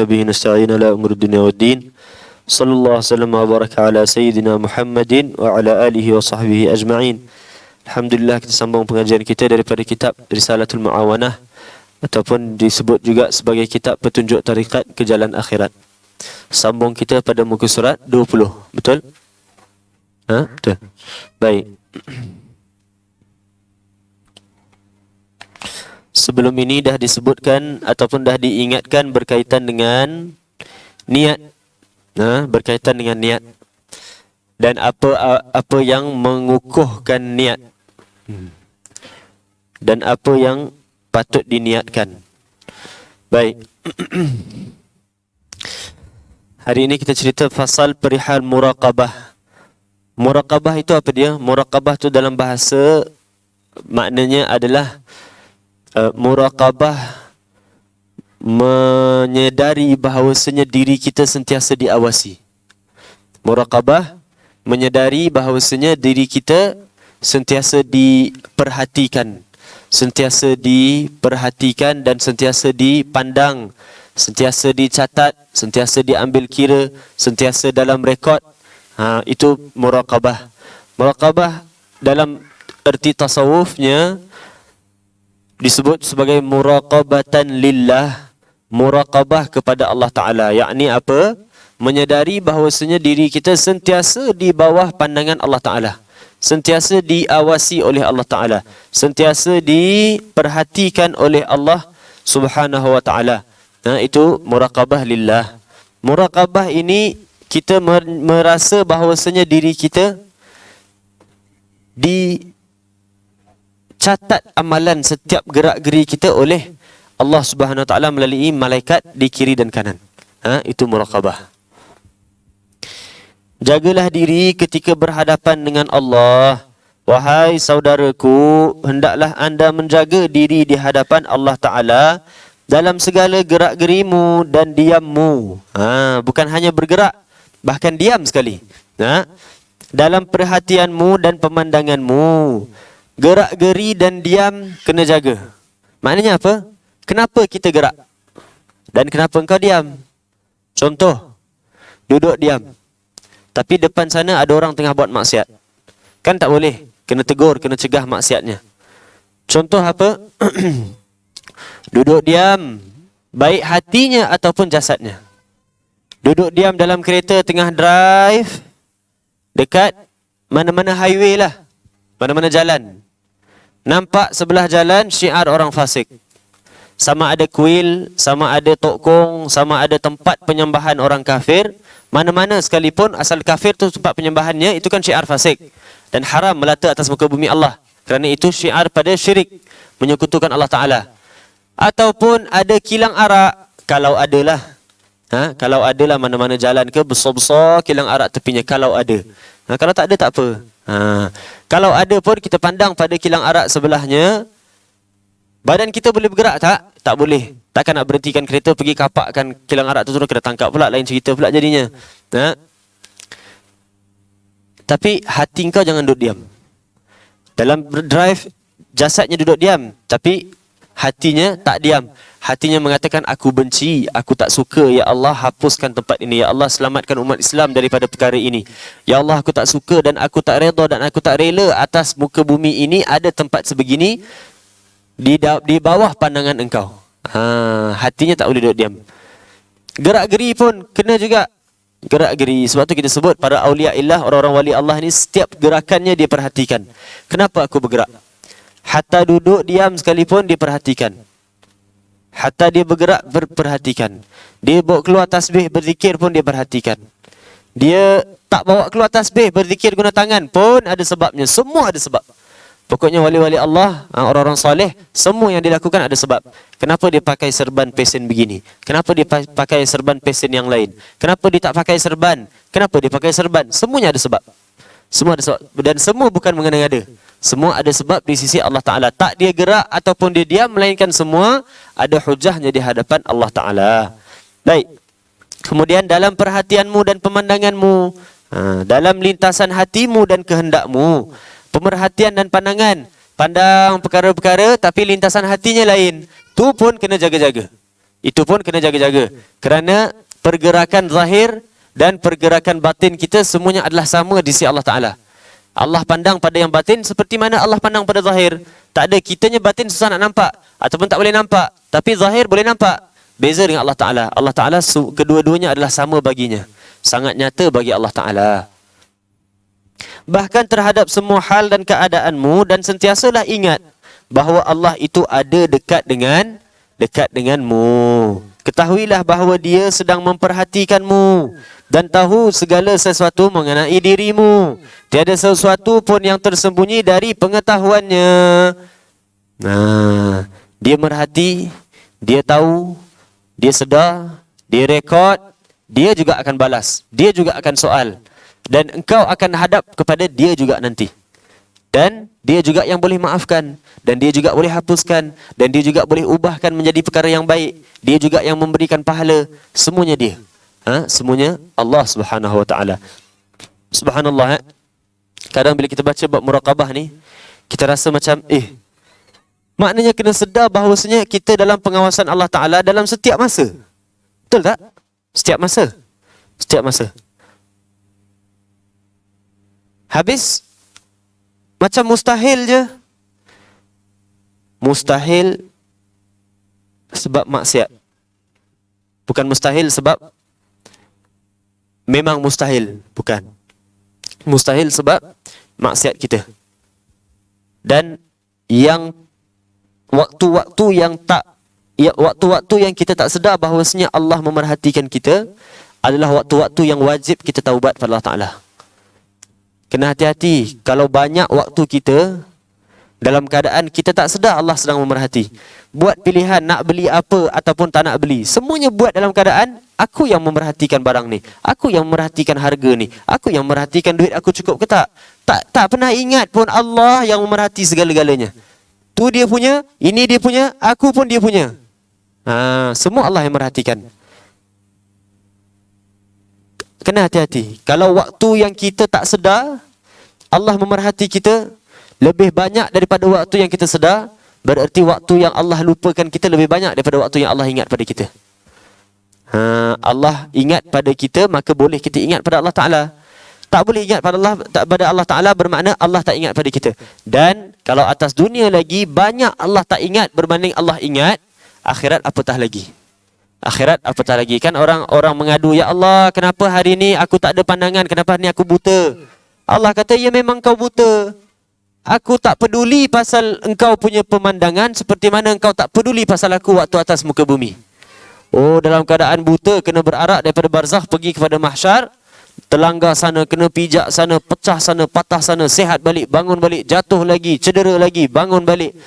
به نستعين على أمور الدنيا والدين. صلى الله وسلم وبارك على سيدنا محمد وعلى آله وصحبه أجمعين. Alhamdulillah, kita sambung pengajian kita daripada kitab Risalatul Mu'awanah, ataupun disebut juga sebagai kitab petunjuk tarikat ke jalan akhirat. Sambung kita pada muka surat 20. Betul? Betul. Baik. Sebelum ini dah disebutkan ataupun dah diingatkan berkaitan dengan niat. Berkaitan dengan niat. Dan apa yang mengukuhkan niat. Dan apa yang patut diniatkan. Baik. Hari ini kita cerita fasal perihal muraqabah. Muraqabah itu apa dia? Muraqabah itu dalam bahasa maknanya adalah muraqabah menyedari bahawasanya diri kita sentiasa diawasi. Muraqabah menyedari bahawasanya diri kita sentiasa diperhatikan, sentiasa diperhatikan dan sentiasa dipandang, sentiasa dicatat, sentiasa diambil kira, sentiasa dalam rekod. Itu muraqabah. Muraqabah dalam erti tasawufnya disebut sebagai muraqabatan lillah, muraqabah kepada Allah Ta'ala. Yakni apa? Menyedari bahawasanya diri kita sentiasa di bawah pandangan Allah Ta'ala, sentiasa diawasi oleh Allah Ta'ala, sentiasa diperhatikan oleh Allah Subhanahu Wa Ta'ala. Itu muraqabah lillah. Muraqabah ini kita merasa bahawasanya diri kita dicatat amalan setiap gerak-geri kita oleh Allah Subhanahu Wa Ta'ala melalui malaikat di kiri dan kanan. Itu muraqabah. Jagalah diri ketika berhadapan dengan Allah. Wahai saudaraku, hendaklah anda menjaga diri di hadapan Allah Ta'ala dalam segala gerak-gerimu dan diammu. Bukan hanya bergerak, bahkan diam sekali. Dalam perhatianmu dan pemandanganmu, gerak-geri dan diam kena jaga. Maknanya apa? Kenapa kita gerak? Dan kenapa engkau diam? Contoh, duduk diam, tapi depan sana ada orang tengah buat maksiat. Kan tak boleh. Kena tegur, kena cegah maksiatnya. Contoh apa? Duduk diam, baik hatinya ataupun jasadnya. Duduk diam dalam kereta tengah drive, dekat mana-mana highway lah, mana-mana jalan. Nampak sebelah jalan syiar orang fasik. Sama ada kuil, sama ada tokong, sama ada tempat penyembahan orang kafir. Mana-mana sekalipun, asal kafir tu tempat penyembahannya, itu kan syiar fasik. Dan haram melata atas muka bumi Allah. Kerana itu syiar pada syirik, menyekutukan Allah Ta'ala. Ataupun ada kilang arak, kalau adalah. Kalau adalah mana-mana jalan ke, besar-besar kilang arak tepinya, kalau ada. Kalau tak ada, tak apa. Kalau ada pun, kita pandang pada kilang arak sebelahnya. Badan kita boleh bergerak tak? Tak boleh. Takkan nak berhentikan kereta pergi kapakkan kilang arak tu, kena tangkap pula, lain cerita pula jadinya. Tapi hati kau jangan duduk diam. Dalam drive, jasadnya duduk diam, tapi hatinya tak diam. Hatinya mengatakan, aku benci, aku tak suka. Ya Allah, hapuskan tempat ini. Ya Allah, selamatkan umat Islam daripada perkara ini. Ya Allah, aku tak suka dan aku tak redha dan aku tak rela atas muka bumi ini ada tempat sebegini di bawah pandangan engkau. Hatinya tak boleh duduk diam. Gerak-geri pun kena juga. Gerak-geri. Sebab tu kita sebut para awliya illah, orang-orang wali Allah ni, setiap gerakannya dia perhatikan. Kenapa aku bergerak? Hatta duduk diam sekalipun dia perhatikan. Hatta dia bergerak perhatikan. Dia bawa keluar tasbih berzikir pun dia perhatikan. Dia tak bawa keluar tasbih berzikir guna tangan pun ada sebabnya. Semua ada sebab. Pokoknya wali-wali Allah, orang-orang soleh, semua yang dilakukan ada sebab. Kenapa dia pakai serban pesen begini? Kenapa dia pakai serban pesen yang lain? Kenapa dia tak pakai serban? Kenapa dia pakai serban? Semuanya ada sebab. Semua ada sebab. Dan semua bukan mengada-ngada. Semua ada sebab di sisi Allah Ta'ala. Tak dia gerak ataupun dia diam, melainkan semua ada hujahnya di hadapan Allah Ta'ala. Baik. Kemudian dalam perhatianmu dan pemandanganmu, dalam lintasan hatimu dan kehendakmu, pemerhatian dan pandangan, pandang perkara-perkara tapi lintasan hatinya lain, tu pun kena jaga-jaga. Itu pun kena jaga-jaga. Kerana pergerakan zahir dan pergerakan batin kita semuanya adalah sama di sisi Allah Ta'ala. Allah pandang pada yang batin seperti mana Allah pandang pada zahir. Tak ada, kitanya batin susah nak nampak ataupun tak boleh nampak, tapi zahir boleh nampak. Beza dengan Allah Ta'ala. Allah Ta'ala kedua-duanya adalah sama baginya. Sangat nyata bagi Allah Ta'ala. Bahkan terhadap semua hal dan keadaanmu, dan sentiasalah ingat bahawa Allah itu ada dekat denganmu. Ketahuilah bahawa Dia sedang memperhatikanmu dan tahu segala sesuatu mengenai dirimu. Tiada sesuatu pun yang tersembunyi dari pengetahuannya. Nah, Dia merhati, Dia tahu, Dia sedar, Dia rekod, Dia juga akan balas, Dia juga akan soal. Dan engkau akan hadap kepada Dia juga nanti. Dan Dia juga yang boleh maafkan, dan Dia juga boleh hapuskan, dan Dia juga boleh ubahkan menjadi perkara yang baik. Dia juga yang memberikan pahala. Semuanya Dia. Semuanya Allah Subhanahu Wa Taala. Subhanallah. Kadang bila kita baca bab muraqabah ni, kita rasa macam maknanya kena sedar bahawasanya kita dalam pengawasan Allah Ta'ala dalam setiap masa. Betul tak? Setiap masa. Setiap masa. Habis macam mustahil je. Mustahil sebab maksiat. Bukan mustahil sebab memang mustahil. Bukan. Mustahil sebab maksiat kita. Dan yang waktu-waktu yang kita tak sedar bahawasanya Allah memerhatikan kita adalah waktu-waktu yang wajib kita taubat pada Allah Ta'ala. Kena hati-hati kalau banyak waktu kita dalam keadaan kita tak sedar Allah sedang memerhati. Buat pilihan nak beli apa ataupun tak nak beli. Semuanya buat dalam keadaan aku yang memerhatikan barang ni. Aku yang memerhatikan harga ni. Aku yang memerhatikan duit aku cukup ke tak. Tak pernah ingat pun Allah yang memerhati segala-galanya. Tu Dia punya, ini Dia punya, aku pun Dia punya. Semua Allah yang merhatikan. Kena hati-hati. Kalau waktu yang kita tak sedar Allah memerhati kita lebih banyak daripada waktu yang kita sedar, bererti waktu yang Allah lupakan kita lebih banyak daripada waktu yang Allah ingat pada kita. Allah ingat pada kita, maka boleh kita ingat pada Allah Ta'ala. Tak boleh ingat pada Allah Ta'ala bermakna Allah tak ingat pada kita. Dan kalau atas dunia lagi banyak Allah tak ingat berbanding Allah ingat, akhirat apatah lagi. Akhirat apatah lagi. Kan orang mengadu, ya Allah, kenapa hari ni aku tak ada pandangan, kenapa hari ni aku buta? Allah kata, ya memang kau buta. Aku tak peduli pasal engkau punya pemandangan seperti mana engkau tak peduli pasal aku waktu atas muka bumi. Oh, dalam keadaan buta kena berarak daripada barzakh pergi kepada mahsyar, terlanggar sana, kena pijak sana, pecah sana, patah sana, sihat balik, bangun balik, jatuh lagi, cedera lagi, bangun balik.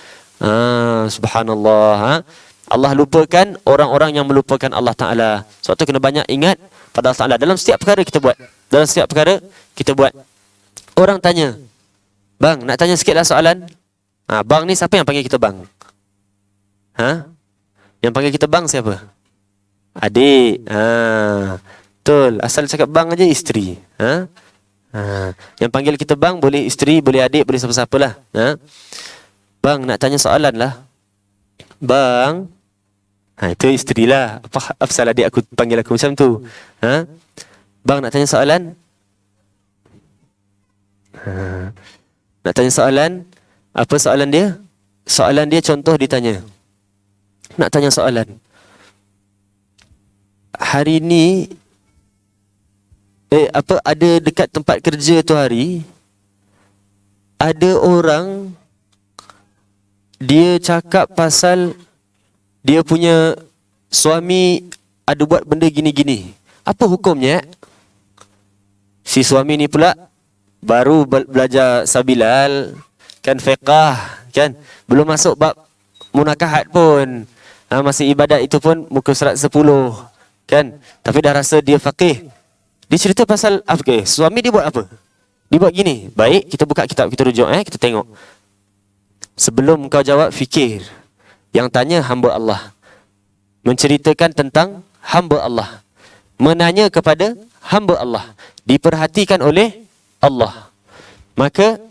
Subhanallah. Allah lupakan orang-orang yang melupakan Allah Ta'ala. Sebab tu kena banyak ingat pada Allah Ta'ala dalam setiap perkara kita buat. Dalam setiap perkara kita buat. Orang tanya, bang, nak tanya sikitlah soalan. Bang ni siapa yang panggil kita bang? Yang panggil kita bang siapa? Adik. Betul. Asal cakap bang aja isteri. Yang panggil kita bang boleh isteri, boleh adik, boleh siapa-siapalah. Bang, nak tanya soalan lah. Bang, itu isteri lah. Apa salah adik aku panggil aku macam tu? Bang, nak tanya soalan. Nak tanya soalan. Apa soalan dia? Soalan dia contoh ditanya. Nak tanya soalan. Hari ni ada dekat tempat kerja tu hari, ada orang dia cakap pasal dia punya suami ada buat benda gini-gini. Apa hukumnya? Si suami ni pula baru belajar sabilal, kan, fiqah, kan, belum masuk bab munakahat pun. Masih ibadat itu pun muka surat 10, kan. Tapi dah rasa dia faqih. Dia cerita pasal suami dia buat apa? Dia buat gini. Baik, kita buka kitab, kita rujuk, kita tengok. Sebelum kau jawab, fikir. Yang tanya hamba Allah, menceritakan tentang hamba Allah, menanya kepada hamba Allah, diperhatikan oleh Allah. Maka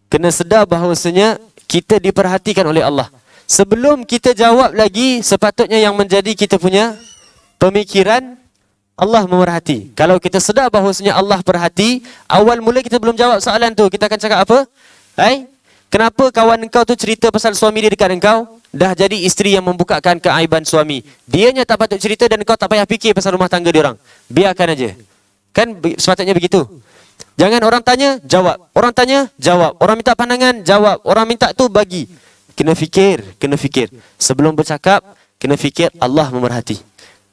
kena sedar bahawasanya kita diperhatikan oleh Allah. Sebelum kita jawab lagi, sepatutnya yang menjadi kita punya pemikiran, Allah memerhati. Kalau kita sedar bahawasanya Allah perhati, awal mula kita belum jawab soalan tu, kita akan cakap apa? Kenapa kawan engkau tu cerita pasal suami dia dekat engkau? Dah jadi isteri yang membukakan keaiban suami. Dianya tak patut cerita dan engkau tak payah fikir pasal rumah tangga dia orang. Biarkan aja. Kan sepatutnya begitu. Jangan orang tanya, jawab. Orang tanya, jawab. Orang minta pandangan, jawab. Orang minta tu, bagi. Kena fikir, kena fikir. Sebelum bercakap, kena fikir Allah memerhati.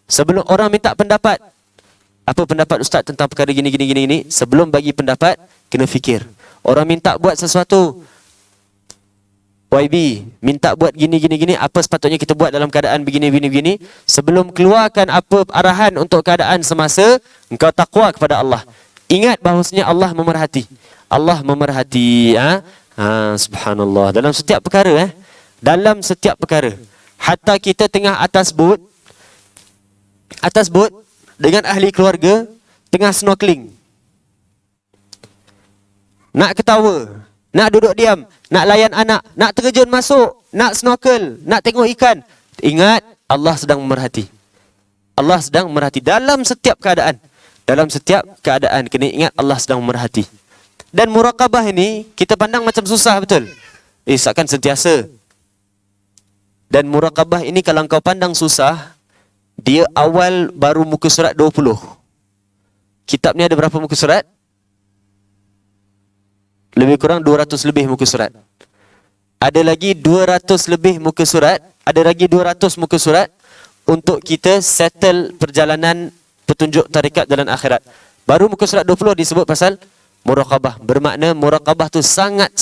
Sebelum orang minta pendapat, apa pendapat ustaz tentang perkara gini. Sebelum bagi pendapat, kena fikir. Orang minta buat sesuatu, YB, minta buat gini, apa sepatutnya kita buat dalam keadaan begini. Sebelum keluarkan apa arahan untuk keadaan semasa, engkau takwa kepada Allah. Ingat bahawasanya Allah memerhati. Allah memerhati. Subhanallah. Dalam setiap perkara. Dalam setiap perkara. Hatta kita tengah atas bot dengan ahli keluarga, tengah snorkeling. Nak ketawa, nak duduk diam, nak layan anak, nak terjun masuk, nak snorkel, nak tengok ikan. Ingat, Allah sedang memerhati. Allah sedang memerhati dalam setiap keadaan. Dalam setiap keadaan, kena ingat Allah sedang memerhati. Dan muraqabah ini, kita pandang macam susah, betul? Seakan sentiasa. Dan muraqabah ini kalau kau pandang susah, dia awal baru muka surat 20. Kitab ni ada berapa muka surat? Lebih kurang 200 lebih muka surat. Ada lagi 200 lebih muka surat. Ada lagi 200 muka surat untuk kita settle perjalanan petunjuk tarikat jalan akhirat. Baru muka surat 20 disebut pasal muraqabah. Bermakna muraqabah tu sangat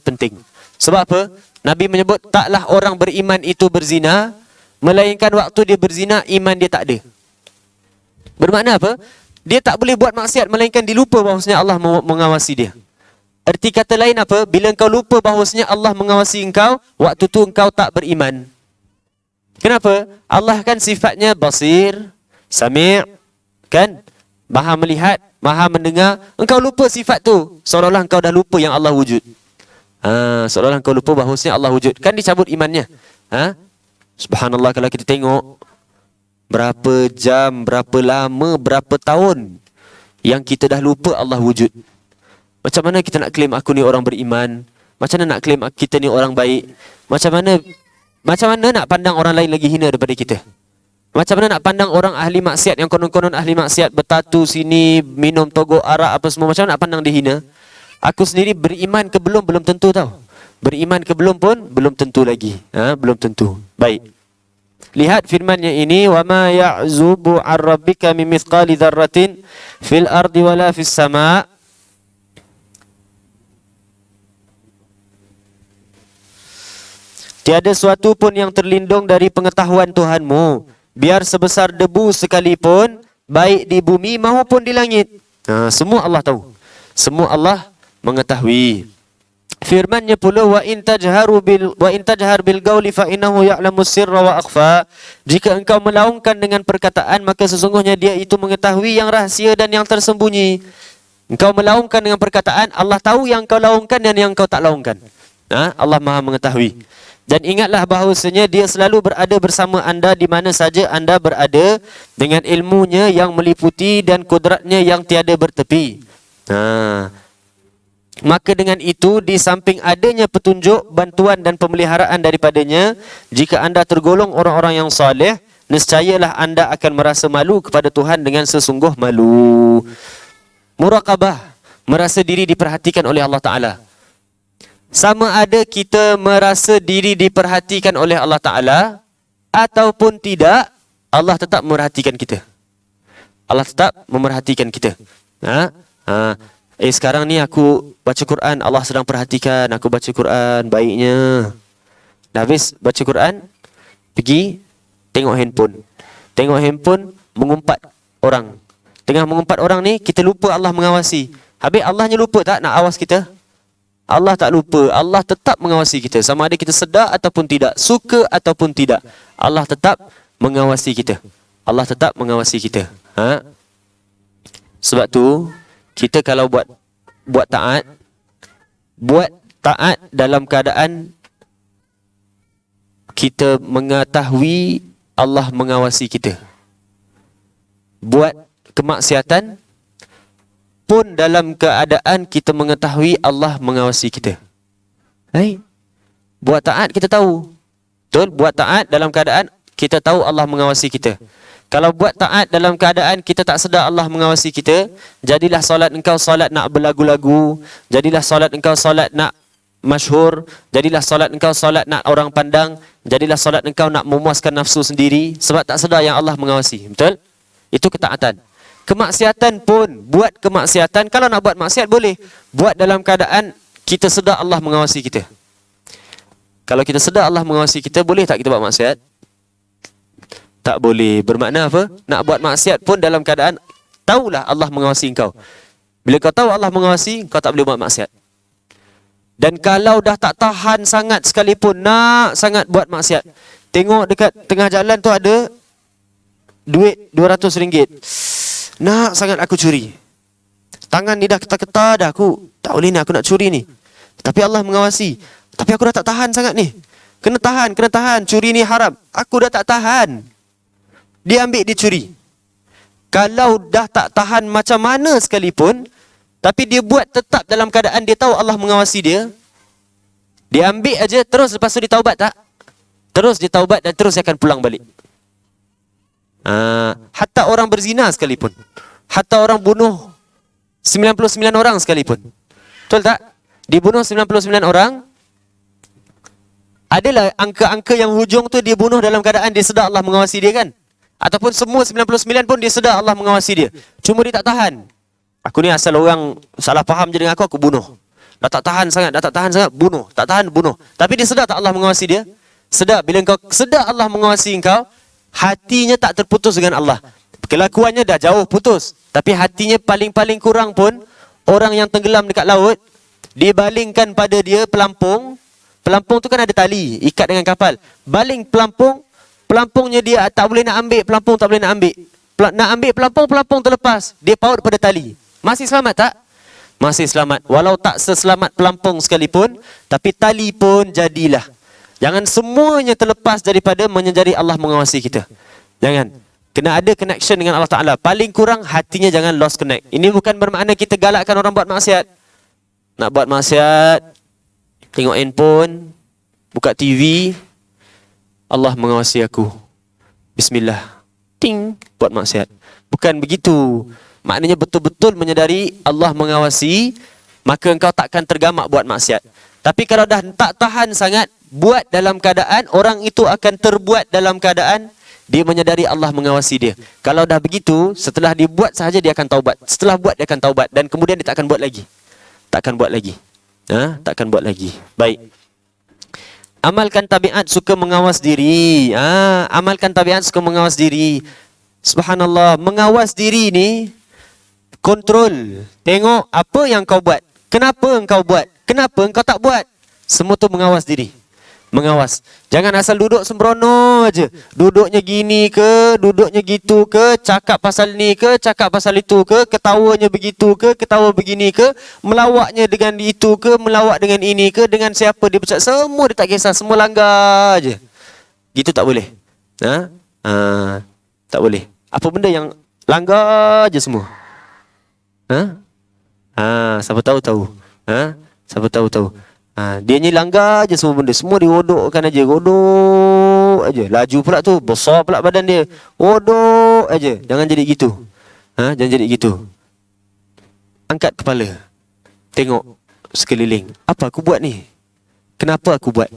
penting. Sebab apa? Nabi menyebut taklah orang beriman itu berzina, melainkan waktu dia berzina iman dia tak ada. Bermakna apa? Dia tak boleh buat maksiat melainkan dia lupa bahawasanya Allah mengawasi dia. Erti kata lain apa? Bila engkau lupa bahawasanya Allah mengawasi engkau, waktu tu engkau tak beriman. Kenapa? Allah kan sifatnya basir, sami', kan? Maha melihat, maha mendengar. Engkau lupa sifat tu, seolah-olah engkau dah lupa yang Allah wujud. Seolah-olah engkau lupa bahawasanya Allah wujud. Kan dicabut imannya. Subhanallah, kalau kita tengok berapa jam, berapa lama, berapa tahun yang kita dah lupa Allah wujud. Macam mana kita nak claim aku ni orang beriman? Macam mana nak claim kita ni orang baik? Macam mana nak pandang orang lain lagi hina daripada kita? Macam mana nak pandang orang ahli maksiat yang konon-konon ahli maksiat, bertatu sini, minum togok arak apa semua, macam mana nak pandang dia hina? Aku sendiri beriman ke belum tentu tau. Beriman ke belum pun belum tentu lagi. Belum tentu. Baik. Lihat firman-Nya ini, wa ma ya'zubu 'an rabbika min mithqali dzarratin fil ardi wala fis sama'. Tiada suatu pun yang terlindung dari pengetahuan Tuhanmu, biar sebesar debu sekalipun, baik di bumi maupun di langit. Semua Allah tahu. Semua Allah mengetahui. Firman-Nya pula, wa in tajhar bil qauli fa innahu ya'lamus sirra wa akhfa. Jika engkau melaungkan dengan perkataan, maka sesungguhnya dia itu mengetahui yang rahsia dan yang tersembunyi. Engkau melaungkan dengan perkataan, Allah tahu yang kau laungkan dan yang kau tak laungkan. Allah Maha mengetahui. Dan ingatlah bahawasanya dia selalu berada bersama anda di mana saja anda berada, dengan ilmunya yang meliputi dan kudratnya yang tiada bertepi. Maka dengan itu, di samping adanya petunjuk, bantuan dan pemeliharaan daripadanya, jika anda tergolong orang-orang yang saleh, nescayalah anda akan merasa malu kepada Tuhan dengan sesungguh malu. Muraqabah, merasa diri diperhatikan oleh Allah Ta'ala. Sama ada kita merasa diri diperhatikan oleh Allah Ta'ala ataupun tidak, Allah tetap memerhatikan kita. Allah tetap memerhatikan kita. Sekarang ni aku baca Quran, Allah sedang perhatikan aku baca Quran baiknya. Dah habis baca Quran, pergi tengok handphone. Tengok handphone, mengumpat orang. Tengah mengumpat orang ni, kita lupa Allah mengawasi. Habis Allahnya lupa tak nak awas kita? Allah tak lupa. Allah tetap mengawasi kita. Sama ada kita sedar ataupun tidak, suka ataupun tidak, Allah tetap mengawasi kita. Allah tetap mengawasi kita. Sebab tu, kita kalau buat taat dalam keadaan kita mengetahui Allah mengawasi kita. Buat kemaksiatan pun dalam keadaan kita mengetahui Allah mengawasi kita. Buat taat kita tahu. Betul? Buat taat dalam keadaan kita tahu Allah mengawasi kita. Kalau buat taat dalam keadaan kita tak sedar Allah mengawasi kita, jadilah solat engkau solat nak berlagu-lagu, jadilah solat engkau solat nak masyhur, jadilah solat engkau solat nak orang pandang, jadilah solat engkau nak memuaskan nafsu sendiri sebab tak sedar yang Allah mengawasi. Betul? Itu ketaatan. Kemaksiatan pun, buat kemaksiatan, kalau nak buat maksiat boleh, buat dalam keadaan kita sedar Allah mengawasi kita. Kalau kita sedar Allah mengawasi kita, boleh tak kita buat maksiat? Tak boleh. Bermakna apa? Nak buat maksiat pun dalam keadaan tahulah Allah mengawasi engkau. Bila kau tahu Allah mengawasi, kau tak boleh buat maksiat. Dan kalau dah tak tahan sangat sekalipun, nak sangat buat maksiat, tengok dekat tengah jalan tu ada duit RM200. Nak sangat aku curi. Tangan ni dah ketar-ketar dah, aku tak boleh ni, aku nak curi ni. Tapi Allah mengawasi. Tapi aku dah tak tahan sangat ni. Kena tahan. Curi ni haram. Aku dah tak tahan. Dia ambil, dia curi. Kalau dah tak tahan macam mana sekalipun, tapi dia buat tetap dalam keadaan dia tahu Allah mengawasi dia, dia ambil aja, terus lepas tu dia taubat tak? Terus dia taubat dan terus dia akan pulang balik. Hatta orang berzina sekalipun, hatta orang bunuh 99 orang sekalipun, betul tak? Dibunuh 99 orang, adalah angka-angka yang hujung tu dia bunuh dalam keadaan dia sedar Allah mengawasi dia kan? Ataupun semua 99 pun dia sedar Allah mengawasi dia, cuma dia tak tahan. Aku ni asal orang salah faham je dengan aku bunuh. Dah tak tahan sangat, bunuh. Tak tahan, bunuh. Tapi dia sedar tak Allah mengawasi dia? Sedar. Bila kau sedar Allah mengawasi engkau, hatinya tak terputus dengan Allah. Kelakuannya dah jauh putus, tapi hatinya paling-paling kurang pun, orang yang tenggelam dekat laut, dibalingkan pada dia pelampung. Pelampung tu kan ada tali, ikat dengan kapal. Baling pelampung, pelampungnya dia tak boleh nak ambil, pelampung tak boleh nak ambil. Nak ambil pelampung, pelampung terlepas. Dia paut pada tali. Masih selamat tak? Masih selamat. Walau tak seselamat pelampung sekalipun, tapi tali pun jadilah. Jangan semuanya terlepas daripada menyedari Allah mengawasi kita. Jangan. Kena ada connection dengan Allah Ta'ala. Paling kurang hatinya jangan lost connect. Ini bukan bermakna kita galakkan orang buat maksiat. Nak buat maksiat, tengok handphone, buka TV, Allah mengawasi aku, bismillah, ting, buat maksiat. Bukan begitu. Maknanya betul-betul menyedari Allah mengawasi, maka engkau takkan tergamak buat maksiat. Tapi kalau dah tak tahan sangat, buat dalam keadaan, orang itu akan terbuat dalam keadaan dia menyedari Allah mengawasi dia. Kalau dah begitu, setelah dia buat sahaja dia akan taubat. Setelah buat dia akan taubat, dan kemudian dia tak akan buat lagi. Takkan buat lagi. Takkan buat lagi. Baik. Amalkan tabiat suka mengawas diri. Amalkan tabiat suka mengawas diri. Subhanallah, mengawas diri ni kontrol. Tengok apa yang kau buat. Kenapa engkau buat? Kenapa engkau tak buat? Semua tu mengawas diri. Mengawas. Jangan asal duduk sembrono aja. Duduknya gini ke, duduknya gitu ke, cakap pasal ni ke, cakap pasal itu ke, ketawanya begitu ke, ketawa begini ke, melawaknya dengan itu ke, melawak dengan ini ke, dengan siapa dia bercakap, semua dia tak kisah, semua langgar aja. Gitu tak boleh. Tak boleh. Apa benda yang langgar aja semua? Siapa tahu. Siapa tahu. Dia ni langgar je semua benda. Semua diodokkan aja. Godok aja. Laju pula tu. Besar pula badan dia. Odok aja. Jangan jadi gitu. Jangan jadi gitu. Angkat kepala. Tengok sekeliling. Apa aku buat ni? Kenapa aku buat?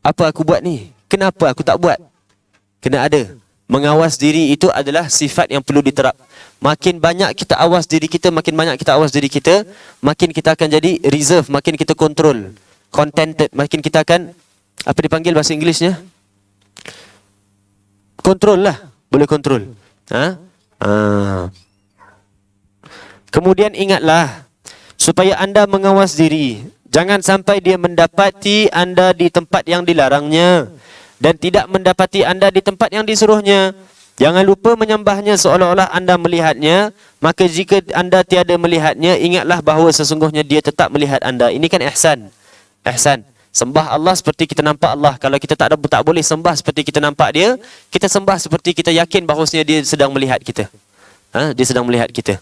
Apa aku buat ni? Kenapa aku tak buat? Kena ada. Mengawas diri itu adalah sifat yang perlu diterap. Makin banyak kita awas diri kita, makin kita akan jadi reserve, makin kita control, contented, makin kita akan, apa dipanggil bahasa Inggerisnya? Kontrol lah, boleh kontrol. Kemudian ingatlah, supaya anda mengawas diri, jangan sampai dia mendapati anda di tempat yang dilarangnya, dan tidak mendapati anda di tempat yang disuruhnya. Jangan lupa menyembahnya seolah-olah anda melihatnya. Maka jika anda tiada melihatnya, ingatlah bahawa sesungguhnya dia tetap melihat anda. Ini kan ihsan. Ihsan. Sembah Allah seperti kita nampak Allah. Kalau kita tak boleh sembah seperti kita nampak dia, kita sembah seperti kita yakin bahawasanya dia sedang melihat kita. Dia sedang melihat kita.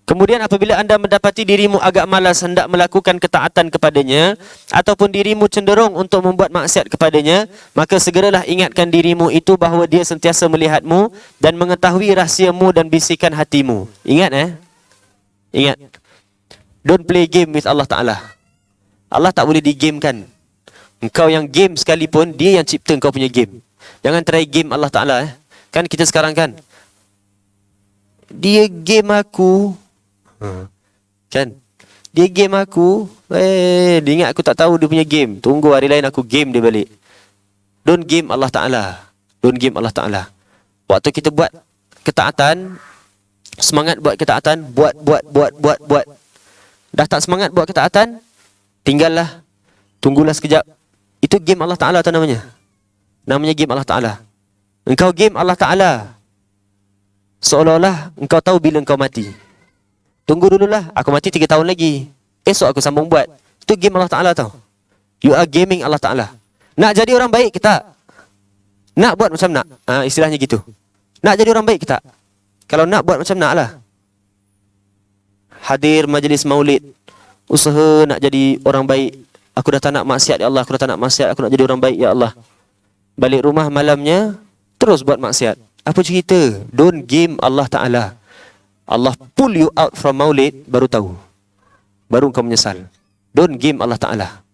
Kemudian apabila anda mendapati dirimu agak malas hendak melakukan ketaatan kepadanya, ataupun dirimu cenderung untuk membuat maksiat kepadanya, maka segeralah ingatkan dirimu itu bahawa dia sentiasa melihatmu dan mengetahui rahsiamu dan bisikan hatimu. Ingat Ingat. Don't play game with Allah Ta'ala. Allah tak boleh digamekan. Engkau yang game sekalipun, dia yang cipta engkau punya game. Jangan try game Allah Ta'ala. Kan kita sekarang kan, dia game aku, kan, dia game aku, dia ingat aku tak tahu dia punya game. Tunggu hari lain aku game dia balik. Don't game Allah Ta'ala. Don't game Allah Ta'ala. Waktu kita buat ketaatan, semangat buat ketaatan, buat. Dah tak semangat buat ketaatan, tinggallah, tunggulah sekejap. Itu game Allah Ta'ala tu namanya. Namanya game Allah Ta'ala. Engkau game Allah Ta'ala seolah-olah engkau tahu bila engkau mati. Tunggu dululah, aku mati 3 tahun lagi, esok aku sambung buat. Itu game Allah Ta'ala tau. You are gaming Allah Ta'ala. Nak jadi orang baik ke tak? Nak buat macam nak? Istilahnya gitu. Nak jadi orang baik ke tak? Kalau nak buat macam nak lah. Hadir majlis maulid, usaha nak jadi orang baik. Aku dah tak nak maksiat ya Allah, aku dah tak nak maksiat, aku nak jadi orang baik ya Allah. Balik rumah malamnya terus buat maksiat. Apa cerita? Don't game Allah Ta'ala. Allah pull you out from maulid, baru tahu, baru kau menyesal. Don't game Allah Ta'ala.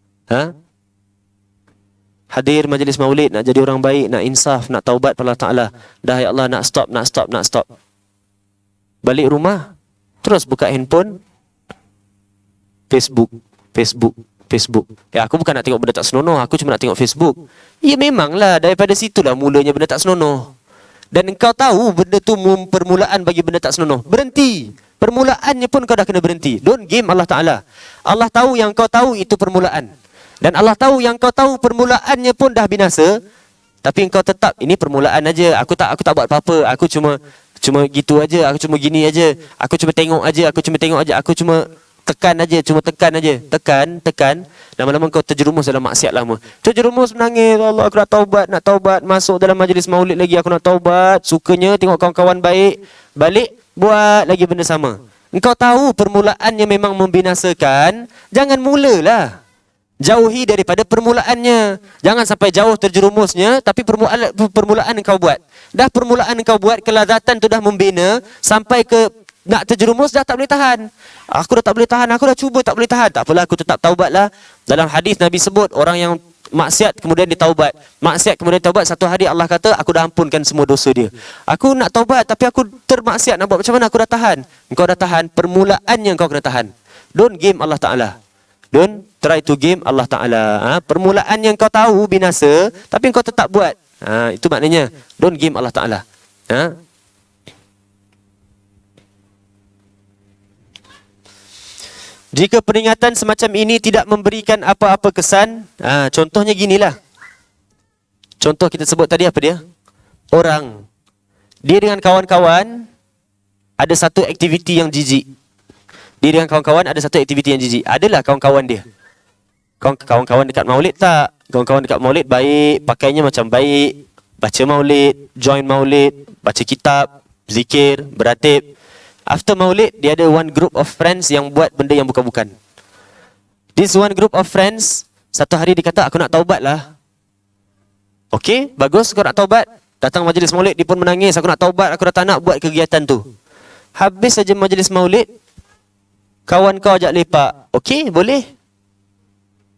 Hadir majlis maulid, nak jadi orang baik, nak insaf, nak taubat pada Allah Ta'ala. Dah ya Allah, nak stop. Balik rumah terus buka handphone, Facebook. Ya, aku bukan nak tengok benda tak senonoh, aku cuma nak tengok Facebook. Ya memanglah, daripada situlah mulanya benda tak senonoh. Dan engkau tahu benda tu permulaan bagi benda tak senonoh. Berhenti. Permulaannya pun kau dah kena berhenti. Don't game Allah Ta'ala. Allah tahu yang kau tahu itu permulaan. Dan Allah tahu yang kau tahu permulaannya pun dah binasa. Tapi engkau tetap, ini permulaan aja. Aku tak buat apa-apa. Aku cuma gitu aja, aku cuma gini aja, aku cuma tengok aja, aku cuma tekan aja, tekan. Lama-lama kau terjerumus dalam maksiat lama. Terjerumus menangis, Allah aku nak taubat, masuk dalam majlis maulid lagi, aku nak taubat, sukanya tengok kawan-kawan baik, balik buat lagi benda sama. Engkau tahu permulaannya memang membinasakan, jangan mulalah. Jauhi daripada permulaannya. Jangan sampai jauh terjerumusnya, tapi permulaan engkau buat. Dah permulaan engkau buat, kelazatan tu dah membina, sampai ke nak terjerumus dah tak boleh tahan. Aku dah tak boleh tahan, aku dah cuba tak boleh tahan. Tak apalah, aku tetap taubatlah. Dalam hadis Nabi sebut, orang yang maksiat kemudian ditaubat. Maksiat kemudian taubat, satu hari Allah kata, aku dah ampunkan semua dosa dia. Aku nak taubat, tapi aku termaksiat, nak buat macam mana? Aku dah tahan. Engkau dah tahan, permulaannya engkau kena tahan. Don't game Allah Ta'ala. Don't try to game Allah Ta'ala. Permulaan yang kau tahu binasa, tapi kau tetap buat. Itu maknanya don't game Allah Ta'ala. Jika peringatan semacam ini tidak memberikan apa-apa kesan, contohnya ginilah. Contoh kita sebut tadi apa dia? Orang, dia dengan kawan-kawan ada satu aktiviti yang jijik. Dia dengan kawan-kawan ada satu aktiviti yang jijik. Adalah kawan-kawan dia. Kawan-kawan dekat maulid tak? Kawan-kawan dekat maulid baik, pakainya macam baik, baca maulid, join maulid, baca kitab, zikir, beratib. After maulid, dia ada one group of friends yang buat benda yang bukan-bukan. This one group of friends, satu hari dia kata, aku nak taubat lah. Okey, bagus kau nak taubat. Datang majlis maulid, dia pun menangis, aku nak taubat, aku dah tak nak buat kegiatan tu. Habis saja majlis maulid, kawan kau ajak lepak. Okey, boleh.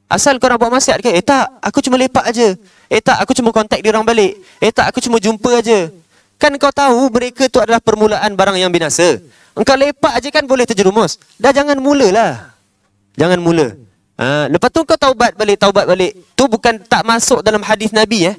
Asal kau nak buat maksiat ke? Tak, aku cuma lepak aja. Tak, aku cuma kontak dia orang balik. Tak, aku cuma jumpa aja. Kan kau tahu mereka tu adalah permulaan barang yang binasa. Engkau lepak aja kan boleh terjerumus. Dah jangan mulalah. Jangan mula. Lepas tu kau taubat balik. Tu bukan tak masuk dalam hadis Nabi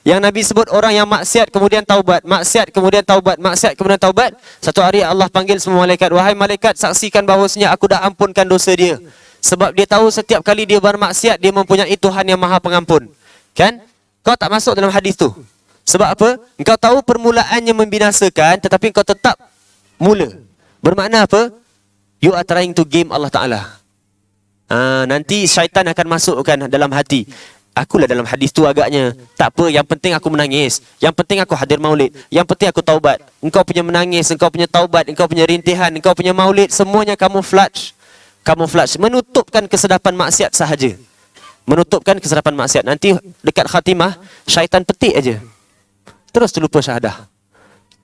Yang Nabi sebut orang yang maksiat kemudian taubat, maksiat kemudian taubat, maksiat kemudian taubat. Satu hari Allah panggil semua malaikat, wahai malaikat, saksikan bahawasanya aku dah ampunkan dosa dia. Sebab dia tahu setiap kali dia bermaksiat, dia mempunyai Tuhan yang maha pengampun. Kan? Kau tak masuk dalam hadis tu. Sebab apa? Engkau tahu permulaannya membinasakan, tetapi engkau tetap mula. Bermakna apa? You are trying to game Allah Ta'ala. Nanti syaitan akan masukkan dalam hati. Akulah dalam hadis tu agaknya. Tak apa, yang penting aku menangis. Yang penting aku hadir maulid. Yang penting aku taubat. Engkau punya menangis, engkau punya taubat, engkau punya rintihan, engkau punya maulid, semuanya kamuflaj. Kamuflaj. Menutupkan kesedapan maksiat sahaja. Menutupkan kesedapan maksiat. Nanti dekat khatimah, syaitan petik aja. Terus terlupa syahadah.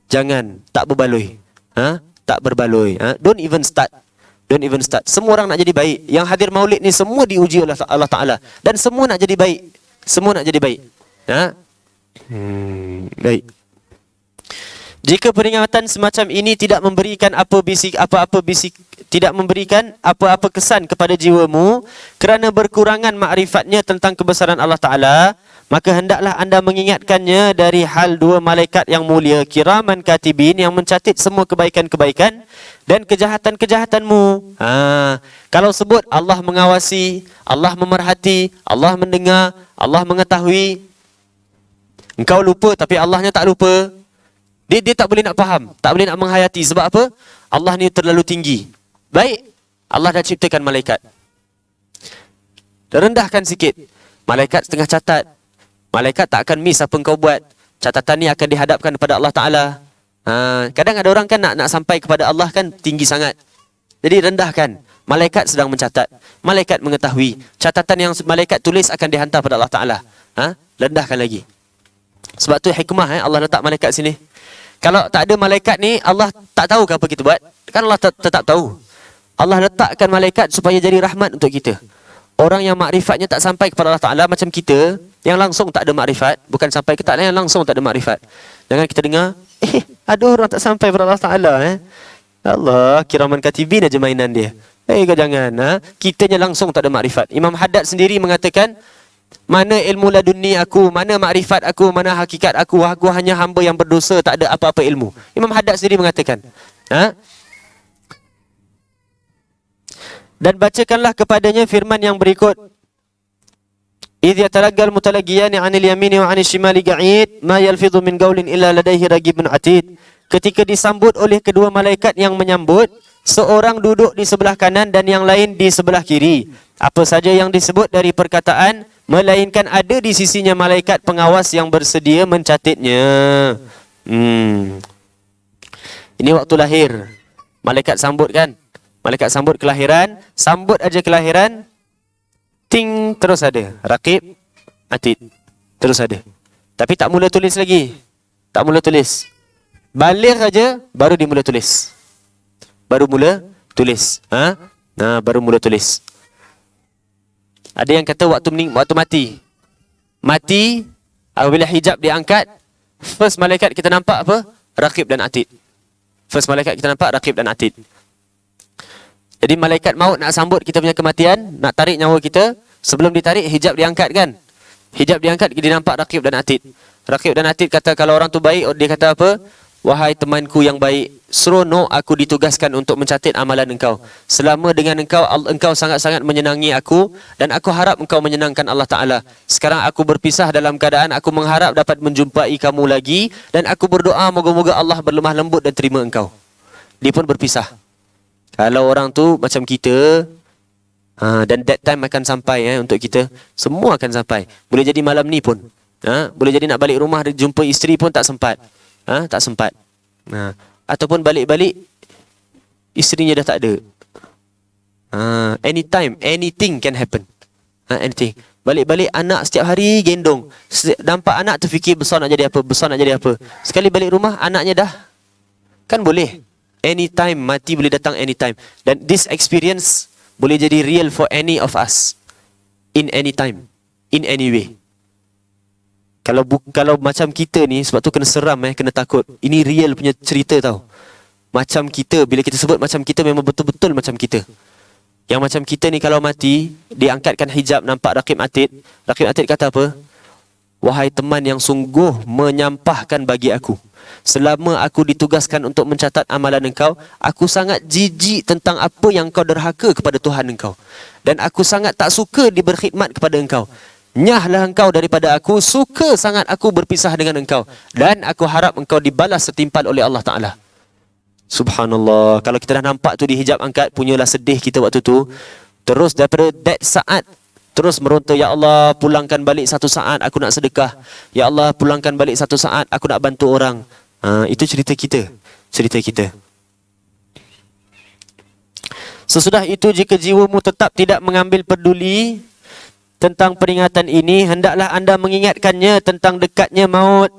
Jangan, tak berbaloi. Tak berbaloi. Don't even start. Don't even start. Semua orang nak jadi baik. Yang hadir maulid ni semua diuji oleh Allah Ta'ala. Dan semua nak jadi baik. Semua nak jadi baik. Baik. Jika peringatan semacam ini tidak memberikan tidak memberikan apa-apa kesan kepada jiwamu kerana berkurangan makrifatnya tentang kebesaran Allah Ta'ala, maka hendaklah anda mengingatkannya dari hal dua malaikat yang mulia, kiraman katibin, yang mencatat semua kebaikan-kebaikan dan kejahatan-kejahatanmu. Kalau sebut Allah mengawasi, Allah memerhati, Allah mendengar, Allah mengetahui, engkau lupa tapi Allahnya tak lupa. Dia tak boleh nak faham, tak boleh nak menghayati. Sebab apa? Allah ni terlalu tinggi. Baik, Allah dah ciptakan malaikat. Rendahkan sikit. Malaikat setengah catat. Malaikat tak akan miss apa engkau buat. Catatan ni akan dihadapkan kepada Allah Ta'ala. Kadang ada orang kan nak sampai kepada Allah kan tinggi sangat. Jadi rendahkan. Malaikat sedang mencatat. Malaikat mengetahui. Catatan yang malaikat tulis akan dihantar kepada Allah Ta'ala. Rendahkan lagi. Sebab tu hikmah Allah letak malaikat sini. Kalau tak ada malaikat ni, Allah tak tahu apa kita buat. Kan Allah tetap tahu. Allah letakkan malaikat supaya jadi rahmat untuk kita. Orang yang makrifatnya tak sampai kepada Allah Ta'ala macam kita, yang langsung tak ada makrifat, bukan sampai ke tak, yang langsung tak ada makrifat. Jangan kita dengar, ada orang tak sampai kepada Allah Ta'ala. Allah, kiraman katibin aja mainan dia. Kau jangan. Kitanya langsung tak ada makrifat. Imam Haddad sendiri mengatakan, mana ilmu ladunni aku, mana makrifat aku, mana hakikat aku hanya hamba yang berdosa, tak ada apa-apa ilmu. Imam Haddad sendiri mengatakan. Dan bacakanlah kepadanya firman yang berikut. Idh yatalaqal mutalaqiyani 'anil yamini wa 'anil shimali qa'id, ma yalfidhu min qawlin illa ladayhi raqibun 'atid. Ketika disambut oleh kedua malaikat yang menyambut, seorang duduk di sebelah kanan dan yang lain di sebelah kiri. Apa saja yang disebut dari perkataan, melainkan ada di sisinya malaikat pengawas yang bersedia mencatatnya. Ini waktu lahir. Malaikat sambut kan? Malaikat sambut kelahiran, sambut aja kelahiran, ting, terus ada. Raqib, atid, terus ada. Tapi tak mula tulis lagi. Tak mula tulis. Balik aja, baru dimula tulis. Baru mula tulis. Baru mula tulis. Ada yang kata waktu mati. Mati, apabila hijab diangkat, first malaikat kita nampak apa? Raqib dan atid. First malaikat kita nampak Raqib dan atid. Jadi malaikat maut nak sambut kita punya kematian, nak tarik nyawa kita, sebelum ditarik hijab diangkat kan? Hijab diangkat, dia nampak Raqib dan atid. Raqib dan atid kata kalau orang tu baik, dia kata apa? Wahai temanku yang baik, seronok aku ditugaskan untuk mencatat amalan engkau. Selama dengan engkau sangat-sangat menyenangi aku dan aku harap engkau menyenangkan Allah Ta'ala. Sekarang aku berpisah dalam keadaan aku mengharap dapat menjumpai kamu lagi dan aku berdoa moga-moga Allah berlemah lembut dan terima engkau. Dia pun berpisah. Kalau orang tu macam kita, dan that time akan sampai untuk kita, semua akan sampai. Boleh jadi malam ni pun. Boleh jadi nak balik rumah jumpa isteri pun tak sempat. Tak sempat. Ataupun balik-balik isterinya dah tak ada. Anytime, anything can happen. Anything. Balik-balik anak setiap hari gendong. Nampak anak terfikir besar nak jadi apa, besar nak jadi apa. Sekali balik rumah anaknya dah. Kan boleh. Anytime, mati boleh datang anytime. Dan this experience boleh jadi real for any of us. In any time. In any way. Kalau macam kita ni, sebab tu kena seram kena takut. Ini real punya cerita tau. Macam kita, bila kita sebut macam kita, memang betul-betul macam kita. Yang macam kita ni kalau mati, diangkatkan hijab, nampak Raqib Atid. Raqib Atid kata apa? Wahai teman yang sungguh menyampahkan bagi aku. Selama aku ditugaskan untuk mencatat amalan engkau, aku sangat jijik tentang apa yang kau derhaka kepada Tuhan engkau. Dan aku sangat tak suka berkhidmat kepada engkau. Nyahlah engkau daripada aku, suka sangat aku berpisah dengan engkau. Dan aku harap engkau dibalas setimpal oleh Allah Ta'ala. Subhanallah. Kalau kita dah nampak tu di hijab angkat, punyalah sedih kita waktu tu. Terus daripada that saat terus meronta, ya Allah pulangkan balik satu saat aku nak sedekah. Ya Allah pulangkan balik satu saat aku nak bantu orang. Itu cerita kita. Cerita kita. Sesudah itu jika jiwamu tetap tidak mengambil peduli tentang peringatan ini, hendaklah anda mengingatkannya tentang dekatnya maut.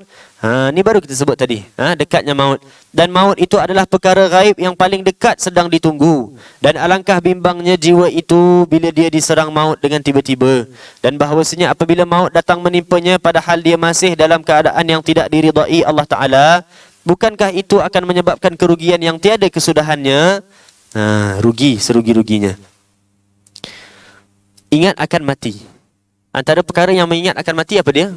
Ni baru kita sebut tadi, dekatnya maut. Dan maut itu adalah perkara gaib yang paling dekat sedang ditunggu. Dan alangkah bimbangnya jiwa itu bila dia diserang maut dengan tiba-tiba. Dan bahawasanya apabila maut datang menimpanya padahal dia masih dalam keadaan yang tidak diridai Allah Ta'ala, bukankah itu akan menyebabkan kerugian yang tiada kesudahannya? Rugi serugi-ruginya. Ingat akan mati. Antara perkara yang mengingat akan mati apa dia?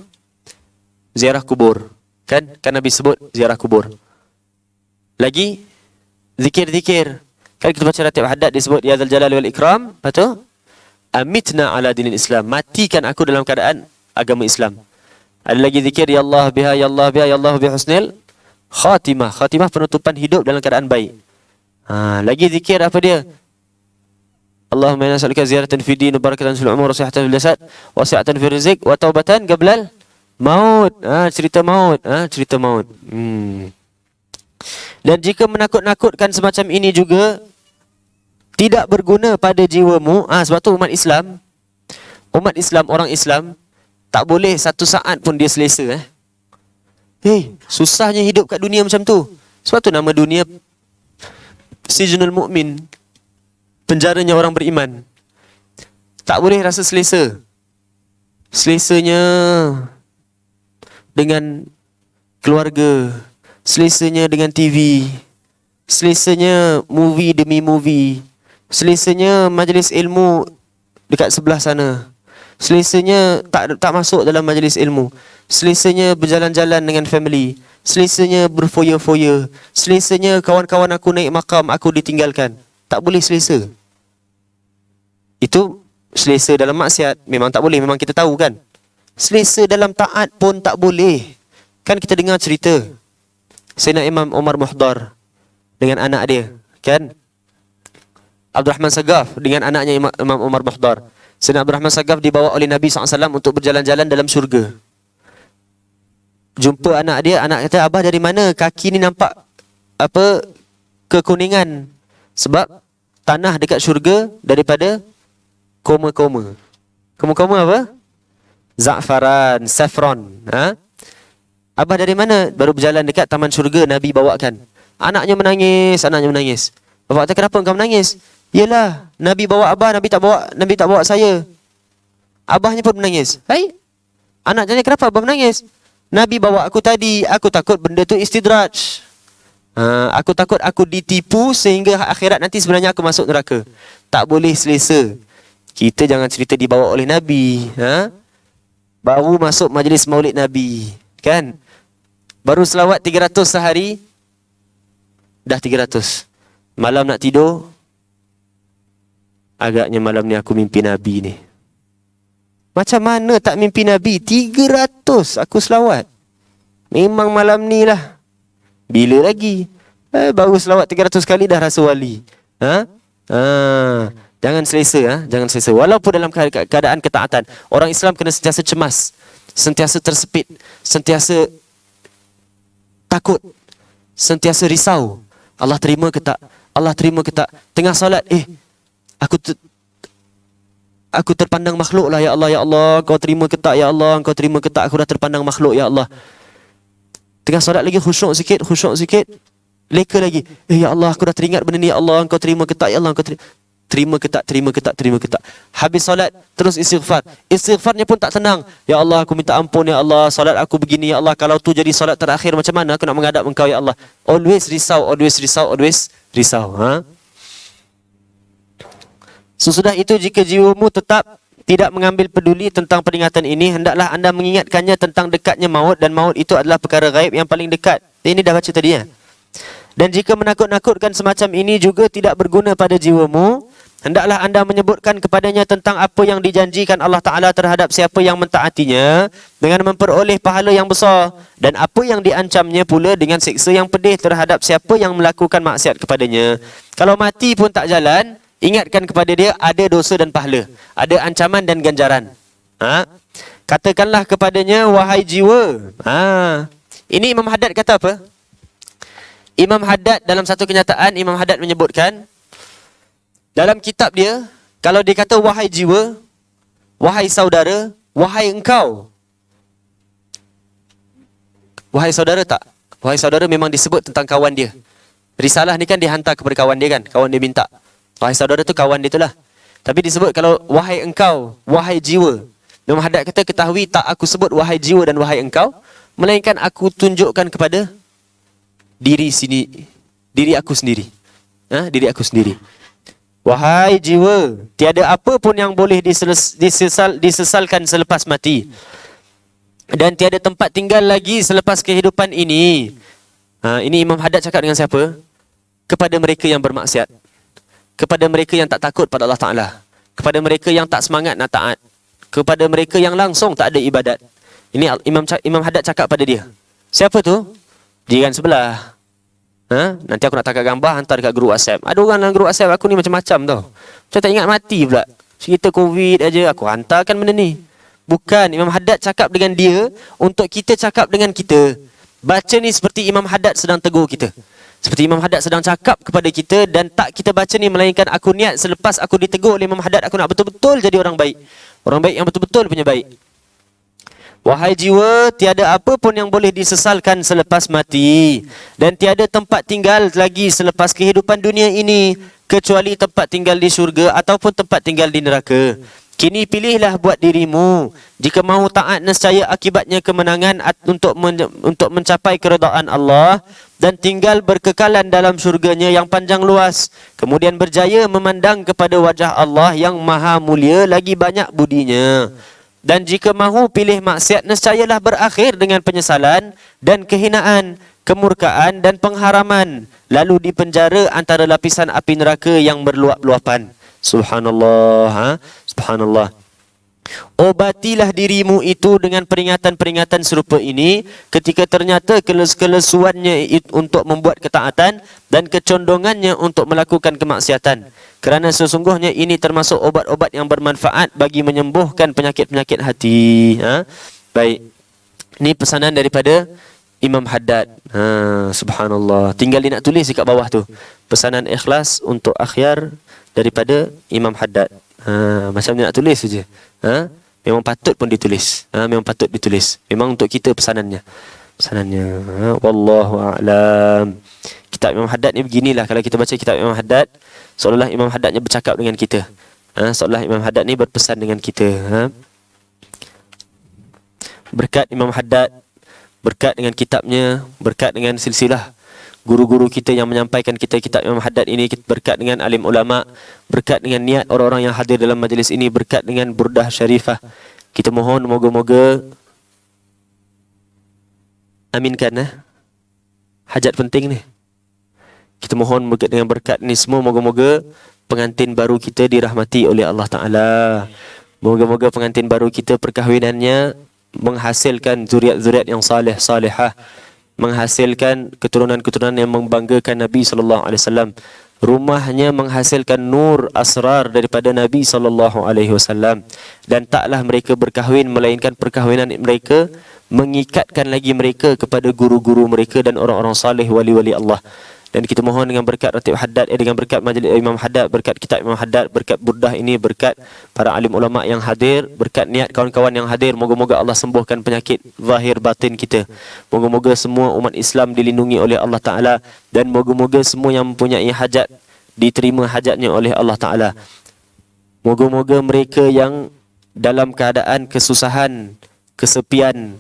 Ziarah kubur. Kan Nabi sebut ziarah kubur. Lagi zikir-zikir. Kan kita baca ratib haddad disebut ya dzal jalali wal ikram. Betul? Amitna ala dinil Islam. Matikan aku dalam keadaan agama Islam. Ada lagi zikir ya Allah biha ya Allah biha ya Allah bi husnil khatimah. Khatimah penutupan hidup dalam keadaan baik. Lagi zikir apa dia? Allahumma inna nas'aluka ziyaratan fi din, barakatan fil umur, sihhatan fil jasad, wasi'atan fil rizq, wa taubatan qablal maut. Cerita maut, cerita maut. Dan jika menakut-nakutkan semacam ini juga tidak berguna pada jiwamu. Sebab tu umat Islam, orang Islam tak boleh satu saat pun dia selesa. Susahnya hidup kat dunia macam tu. Sebab tu nama dunia Sijnul Mu'min, penjaranya orang beriman. Tak boleh rasa selesa. Selesanya dengan keluarga, selesanya dengan TV, selesanya movie demi movie, selesanya majlis ilmu dekat sebelah sana, selesanya tak masuk dalam majlis ilmu, selesanya berjalan-jalan dengan family, selesanya berfoya-foya, selesanya kawan-kawan aku naik makam aku ditinggalkan. Tak boleh selesa. Itu selesa dalam maksiat memang tak boleh, memang kita tahu kan. Selesa dalam taat pun tak boleh. Kan kita dengar cerita Sayyidina Imam Umar Muhdar dengan anak dia, kan? Abdul Rahman Sagaf dengan anaknya Imam Umar Muhdar. Sayyidina Abdul Rahman Sagaf dibawa oleh Nabi SAW untuk berjalan-jalan dalam syurga. Jumpa anak dia, anak kata, abah dari mana? Kaki ni nampak kekuningan. Sebab tanah dekat syurga daripada koma-koma. Koma-koma apa? Za'faran, saffron. Abah dari mana? Baru berjalan dekat taman syurga, Nabi bawakan. Anaknya menangis. Bapak kata, kenapa engkau menangis? Yelah, Nabi bawa abah, Nabi tak bawa saya. Abahnya pun menangis. Anak tanya, kenapa abah menangis? Nabi bawa aku tadi, aku takut benda tu istidraj. Aku takut aku ditipu sehingga akhirat nanti sebenarnya aku masuk neraka. Tak boleh selesa. Kita jangan cerita dibawa oleh Nabi. Baru masuk majlis maulid Nabi, kan? Baru selawat 300 sehari, dah 300. Malam nak tidur, agaknya malam ni aku mimpi Nabi ni. Macam mana tak mimpi Nabi? 300 aku selawat. Memang malam ni lah. Bila lagi? Baru selawat 300 kali dah rasa wali. Jangan selesa, jangan selesa. Walaupun dalam keadaan ketaatan, orang Islam kena sentiasa cemas, sentiasa tersepit, sentiasa takut, sentiasa risau. Allah terima ke tak? Allah terima ke tak? Tengah solat, aku terpandang makhluk lah, ya Allah, ya Allah, Engkau terima ke tak, ya Allah, Engkau terima ke tak, aku dah terpandang makhluk, ya Allah. Tengah solat lagi khusyuk sikit, leka lagi, ya Allah, aku dah teringat benda ni, ya Allah, Engkau terima ke tak, ya Allah, Engkau terima ke tak. Habis solat, terus istighfar. Istighfarnya pun tak tenang. Ya Allah, aku minta ampun, ya Allah, solat aku begini, ya Allah, kalau tu jadi solat terakhir, macam mana aku nak menghadap Engkau, ya Allah. Always risau. Sesudah itu, jika jiwamu tetap tidak mengambil peduli tentang peringatan ini, hendaklah anda mengingatkannya tentang dekatnya maut, dan maut itu adalah perkara gaib yang paling dekat. Ini dah baca tadi, ya. Dan jika menakut-nakutkan semacam ini juga tidak berguna pada jiwamu, hendaklah anda menyebutkan kepadanya tentang apa yang dijanjikan Allah Ta'ala terhadap siapa yang mentaatinya dengan memperoleh pahala yang besar, dan apa yang diancamnya pula dengan siksa yang pedih terhadap siapa yang melakukan maksiat kepadanya. Kalau mati pun tak jalan, Ingatkan kepada dia ada dosa dan pahala, ada ancaman dan ganjaran. Katakanlah kepadanya, wahai jiwa. Ini Imam Haddad kata apa? Imam Haddad dalam satu kenyataan, Imam Haddad menyebutkan dalam kitab dia, kalau dia kata wahai jiwa, wahai saudara, wahai engkau. Wahai saudara tak? Wahai saudara memang disebut tentang kawan dia. Risalah ni kan dihantar kepada kawan dia kan, kawan dia minta. Wahai saudara tu kawan dia tu lah. Tapi disebut kalau wahai engkau, wahai jiwa. Imam Haddad kata, ketahui tak aku sebut wahai jiwa dan wahai engkau, melainkan aku tunjukkan kepada diri aku sendiri. Diri aku sendiri. Wahai jiwa, tiada apa pun yang boleh disesalkan selepas mati. Dan tiada tempat tinggal lagi selepas kehidupan ini. Ini Imam Haddad cakap dengan siapa? Kepada mereka yang bermaksiat. Kepada mereka yang tak takut pada Allah Ta'ala. Kepada mereka yang tak semangat nak taat. Kepada mereka yang langsung tak ada ibadat. Ini Imam Haddad cakap pada dia. Siapa tu? Jiran sebelah. Nanti aku nak tangkap gambar, hantar dekat grup WhatsApp. Ada orang dalam grup WhatsApp aku ni macam-macam tau. Macam tak ingat mati pula. Cerita COVID aja aku hantarkan benda ni. Bukan, Imam Haddad cakap dengan dia untuk kita cakap dengan kita. Baca ni seperti Imam Haddad sedang tegur kita. Seperti Imam Haddad sedang cakap kepada kita, dan tak kita baca ni melainkan aku niat selepas aku ditegur oleh Imam Haddad, aku nak betul-betul jadi orang baik. Orang baik yang betul-betul punya baik. Wahai jiwa, tiada apa pun yang boleh disesalkan selepas mati, dan tiada tempat tinggal lagi selepas kehidupan dunia ini, kecuali tempat tinggal di syurga ataupun tempat tinggal di neraka. Kini pilihlah buat dirimu. Jika mahu taat, nescaya akibatnya kemenangan untuk mencapai keredaan Allah dan tinggal berkekalan dalam syurganya yang panjang luas. Kemudian berjaya memandang kepada wajah Allah yang maha mulia lagi banyak budinya. Dan jika mahu pilih maksiat, nescayalah berakhir dengan penyesalan dan kehinaan, kemurkaan dan pengharaman, lalu dipenjara antara lapisan api neraka yang berluap-luapan. Subhanallah, subhanallah. Obatilah dirimu itu dengan peringatan-peringatan serupa ini ketika ternyata kelesuannya untuk membuat ketaatan dan kecondongannya untuk melakukan kemaksiatan. Kerana sesungguhnya ini termasuk obat-obat yang bermanfaat bagi menyembuhkan penyakit-penyakit hati. Baik. Ini pesanan daripada Imam Haddad. Subhanallah. Tinggal dia nak tulis dekat bawah tu. Pesanan ikhlas untuk akhyar daripada Imam Haddad. Macam dia nak tulis saja. Memang patut pun ditulis. Memang patut ditulis. Memang untuk kita pesanannya. Wallahu a'lam. Kitab Imam Haddad ni beginilah. Kalau kita baca kitab Imam Haddad, seolah-olah Imam Haddadnya bercakap dengan kita. Seolah Imam Haddad ni berpesan dengan kita. Berkat Imam Haddad, berkat dengan kitabnya, berkat dengan silsilah guru-guru kita yang menyampaikan kita kitab Imam Haddad ini, berkat dengan alim ulama, berkat dengan niat orang-orang yang hadir dalam majlis ini, berkat dengan burdah syarifah. Kita mohon moga-moga aminkan hajat penting ni. Kita mohon dengan berkat ni semua, moga-moga pengantin baru kita dirahmati oleh Allah Ta'ala. Moga-moga pengantin baru kita perkahwinannya menghasilkan zuriat-zuriat yang salihah, menghasilkan keturunan-keturunan yang membanggakan Nabi SAW. Rumahnya menghasilkan nur asrar daripada Nabi SAW. Dan taklah mereka berkahwin, melainkan perkahwinan mereka mengikatkan lagi mereka kepada guru-guru mereka dan orang-orang salih, wali-wali Allah. Dan kita mohon dengan berkat Ratib Haddad, dengan berkat majlis Imam Haddad, berkat kitab Imam Haddad, berkat burdah ini, berkat para alim ulama yang hadir, berkat niat kawan-kawan yang hadir, moga-moga Allah sembuhkan penyakit zahir batin kita. Moga-moga semua umat Islam dilindungi oleh Allah Ta'ala, dan moga-moga semua yang mempunyai hajat diterima hajatnya oleh Allah Ta'ala. Moga-moga mereka yang dalam keadaan kesusahan, kesepian,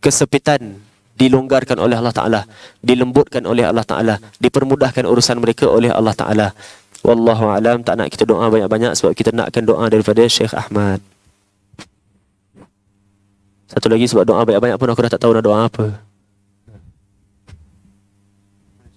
kesepitan dilonggarkan oleh Allah Ta'ala, dilembutkan oleh Allah Ta'ala, dipermudahkan urusan mereka oleh Allah Ta'ala. Wallahu a'lam. Tak nak kita doa banyak-banyak sebab kita nakkan doa daripada Syekh Ahmad. Satu lagi sebab doa banyak-banyak pun aku dah tak tahu nak doa apa.